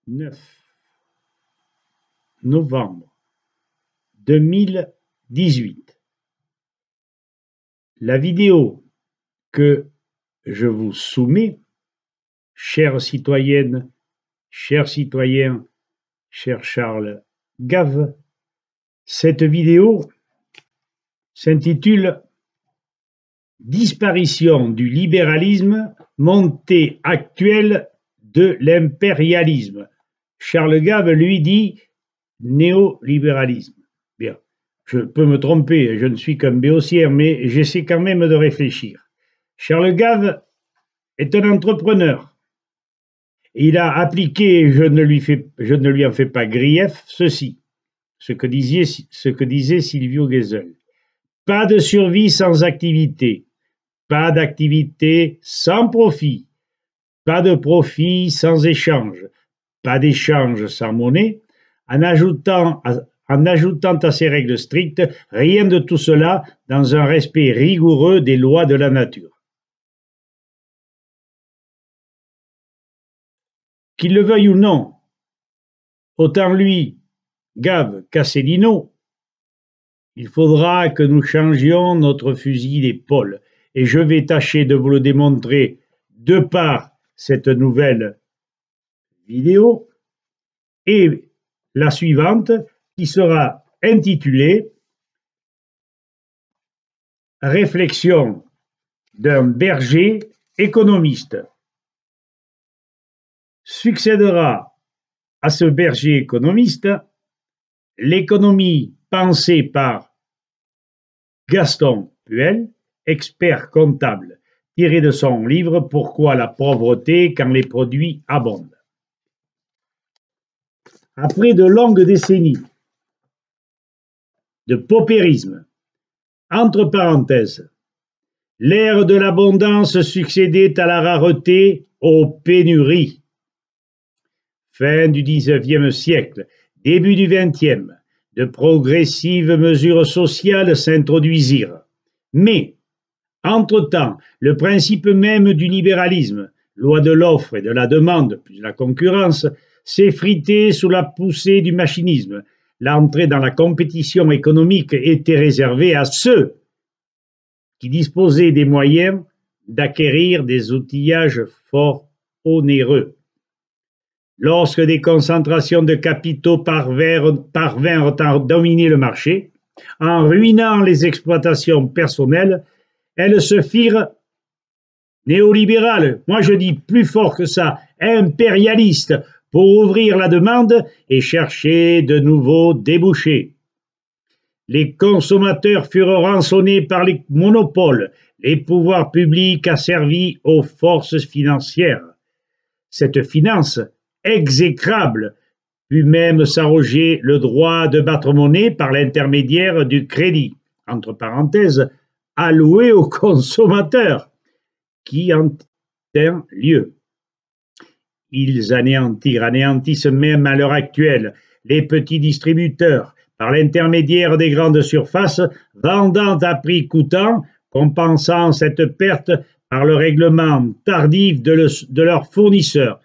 9 novembre 2018. La vidéo que je vous soumets, chères citoyennes, chers citoyens, cher Charles Gave, cette vidéo s'intitule « Disparition du libéralisme, montée actuelle de l'impérialisme ». Charles Gave lui dit néolibéralisme. Bien, je peux me tromper, je ne suis qu'un béotière, mais j'essaie quand même de réfléchir. Charles Gave est un entrepreneur. Il a appliqué, je ne lui en fais pas grief, ce que disait Silvio Gesell. Pas de survie sans activité, pas d'activité sans profit, pas de profit sans échange, pas d'échange sans monnaie. En ajoutant à ces règles strictes, rien de tout cela dans un respect rigoureux des lois de la nature. Qu'il le veuille ou non, autant lui, Gave qu'Asselineau, il faudra que nous changions notre fusil d'épaule. Et je vais tâcher de vous le démontrer de par cette nouvelle vidéo et la suivante qui sera intitulée « Réflexion d'un berger économiste ». Succédera à ce berger économiste l'économie pensée par Gaston Puel, expert comptable, tiré de son livre « Pourquoi la pauvreté quand les produits abondent ». Après de longues décennies de paupérisme, entre parenthèses, l'ère de l'abondance succédait à la rareté, aux pénuries. Fin du XIXe siècle, début du XXe, de progressives mesures sociales s'introduisirent. Mais, entre-temps, le principe même du libéralisme, loi de l'offre et de la demande, plus la concurrence, s'effritait sous la poussée du machinisme. L'entrée dans la compétition économique était réservée à ceux qui disposaient des moyens d'acquérir des outillages fort onéreux. Lorsque des concentrations de capitaux parvinrent à dominer le marché, en ruinant les exploitations personnelles, elles se firent néolibérales, moi je dis plus fort que ça, impérialistes, pour ouvrir la demande et chercher de nouveaux débouchés. Les consommateurs furent rançonnés par les monopoles, les pouvoirs publics asservis aux forces financières. Cette finance exécrable put même s'arroger le droit de battre monnaie par l'intermédiaire du crédit, entre parenthèses, alloué aux consommateurs, qui en tint lieu. Ils anéantissent même à l'heure actuelle les petits distributeurs par l'intermédiaire des grandes surfaces, vendant à prix coûtant, compensant cette perte par le règlement tardif de leurs fournisseurs.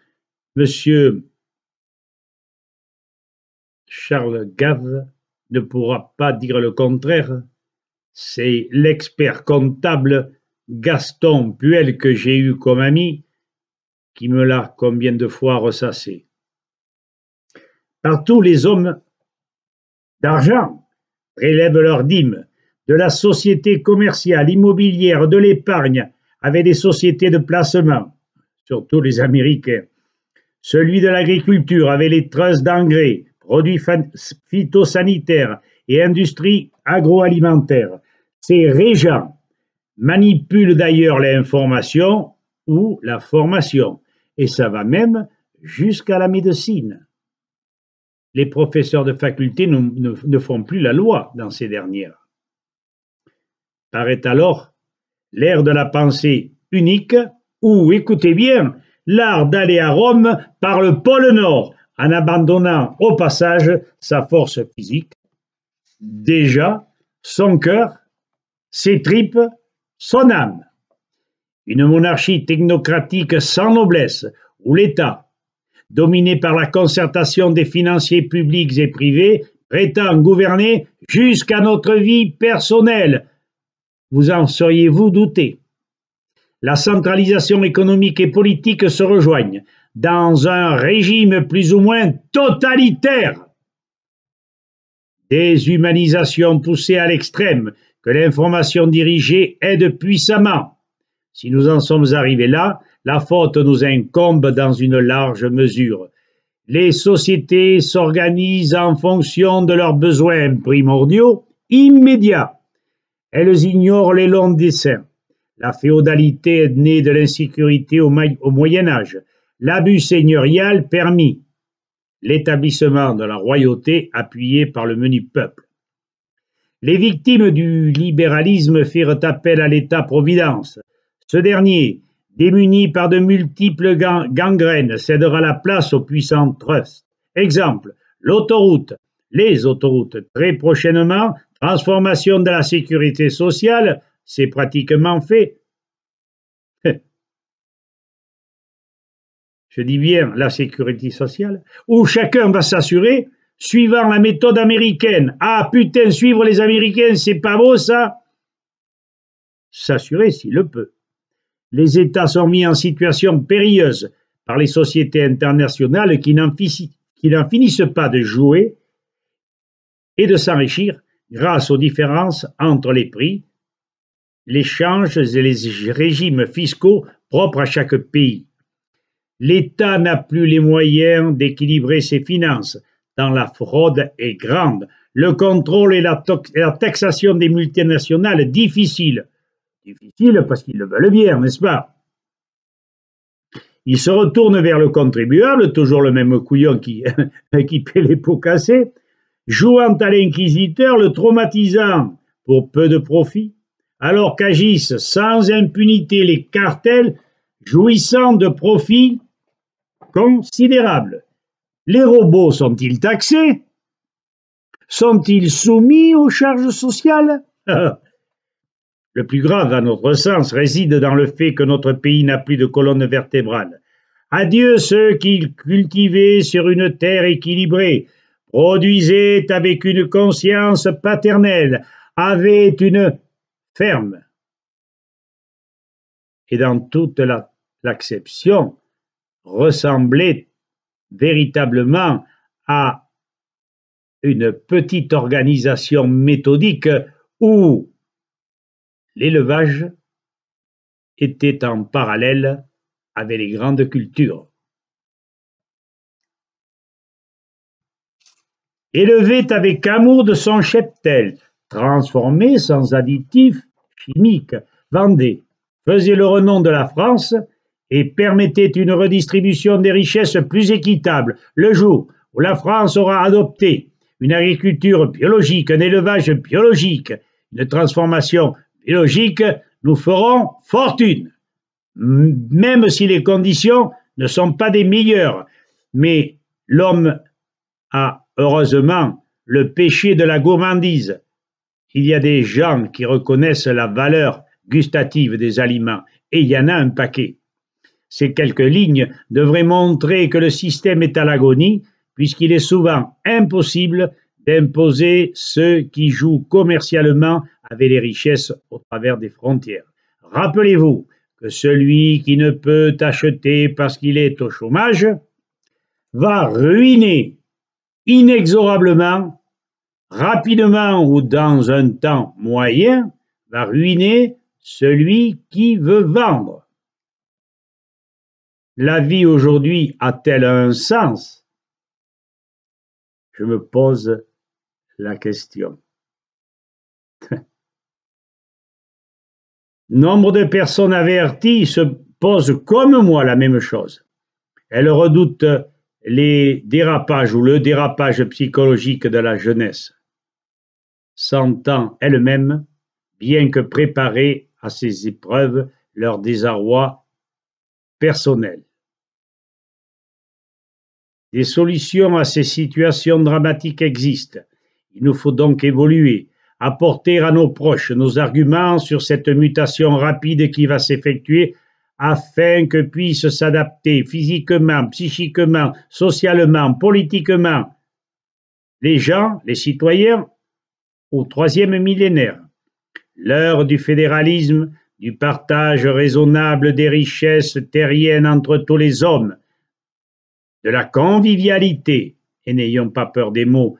Monsieur Charles Gave ne pourra pas dire le contraire. C'est l'expert comptable Gaston Puel que j'ai eu comme ami qui me l'a combien de fois ressassé. Partout, les hommes d'argent prélèvent leurs dîmes de la société commerciale, immobilière, de l'épargne, avec des sociétés de placement, surtout les Américains. Celui de l'agriculture avec les trusts d'engrais, produits phytosanitaires et industries agroalimentaires. Ces régents manipulent d'ailleurs l'information ou la formation, et ça va même jusqu'à la médecine. Les professeurs de faculté ne font plus la loi dans ces dernières. Paraît alors l'ère de la pensée unique, ou, écoutez bien, l'art d'aller à Rome par le pôle Nord, en abandonnant au passage sa force physique, déjà son cœur, ses tripes, son âme. Une monarchie technocratique sans noblesse, où l'État, dominé par la concertation des financiers publics et privés, prétend gouverner jusqu'à notre vie personnelle. Vous en seriez-vous douté? La centralisation économique et politique se rejoignent dans un régime plus ou moins totalitaire. Déshumanisation poussée à l'extrême, que l'information dirigée aide puissamment. Si nous en sommes arrivés là, la faute nous incombe dans une large mesure. Les sociétés s'organisent en fonction de leurs besoins primordiaux, immédiats. Elles ignorent les longs desseins. La féodalité est née de l'insécurité au Moyen Âge. L'abus seigneurial permit l'établissement de la royauté appuyée par le menu peuple. Les victimes du libéralisme firent appel à l'État-providence. Ce dernier, démuni par de multiples gangrènes, cédera la place aux puissants trusts. Exemple, les autoroutes. Très prochainement, transformation de la sécurité sociale, c'est pratiquement fait. Je dis bien la sécurité sociale, où chacun va s'assurer, suivant la méthode américaine. Ah putain, suivre les Américains, c'est pas beau ça? S'assurer s'il le peut. Les États sont mis en situation périlleuse par les sociétés internationales qui n'en finissent pas de jouer et de s'enrichir grâce aux différences entre les prix, les changes et les régimes fiscaux propres à chaque pays. L'État n'a plus les moyens d'équilibrer ses finances, tant la fraude est grande. Le contrôle et la taxation des multinationales difficile. Difficile parce qu'ils le veulent bien, n'est-ce pas? Ils se retournent vers le contribuable, toujours le même couillon qui paie les pots cassés, jouant à l'inquisiteur, le traumatisant pour peu de profit, alors qu'agissent sans impunité les cartels, jouissant de profits considérables. Les robots sont-ils taxés? Sont-ils soumis aux charges sociales? Le plus grave, à notre sens, réside dans le fait que notre pays n'a plus de colonne vertébrale. Adieu ceux qui cultivaient sur une terre équilibrée, produisaient avec une conscience paternelle, avaient une ferme. Et dans toute l'acception, ressemblaient véritablement à une petite organisation méthodique où l'élevage était en parallèle avec les grandes cultures. Élevait avec amour de son cheptel, transformé sans additifs chimiques, vendait, faisait le renom de la France et permettait une redistribution des richesses plus équitable. Le jour où la France aura adopté une agriculture biologique, un élevage biologique, une transformation biologique, nous ferons fortune, même si les conditions ne sont pas des meilleures. Mais l'homme a heureusement le péché de la gourmandise. Il y a des gens qui reconnaissent la valeur gustative des aliments, et il y en a un paquet. Ces quelques lignes devraient montrer que le système est à l'agonie, puisqu'il est souvent impossible d'imposer ceux qui jouent commercialement avec les richesses au travers des frontières. Rappelez-vous que celui qui ne peut acheter parce qu'il est au chômage va ruiner inexorablement, rapidement ou dans un temps moyen, va ruiner celui qui veut vendre. La vie aujourd'hui a-t-elle un sens? Je me pose la question. Nombre de personnes averties se posent comme moi la même chose. Elles redoutent les dérapages ou le dérapage psychologique de la jeunesse, sentant elles-mêmes, bien que préparées à ces épreuves, leur désarroi personnel. Des solutions à ces situations dramatiques existent. Il nous faut donc évoluer, apporter à nos proches nos arguments sur cette mutation rapide qui va s'effectuer afin que puissent s'adapter physiquement, psychiquement, socialement, politiquement les gens, les citoyens, au troisième millénaire. L'heure du fédéralisme, du partage raisonnable des richesses terriennes entre tous les hommes, de la convivialité, et n'ayons pas peur des mots,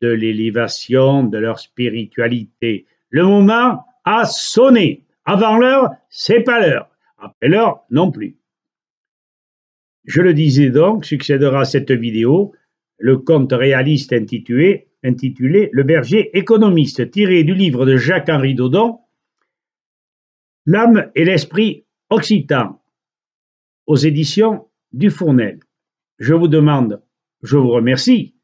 de l'élévation de leur spiritualité. Le moment a sonné. Avant l'heure, c'est pas l'heure. Après l'heure, non plus. Je le disais donc, succédera à cette vidéo le conte réaliste intitulé Le berger économiste, tiré du livre de Jacques-Henri Dodon, L'âme et l'esprit occitan, aux éditions du Fournel. Je vous remercie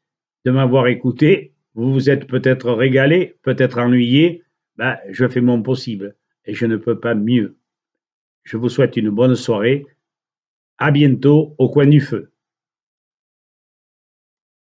de m'avoir écouté. Vous vous êtes peut-être régalé, peut-être ennuyé. Je fais mon possible et je ne peux pas mieux. Je vous souhaite une bonne soirée. À bientôt au coin du feu.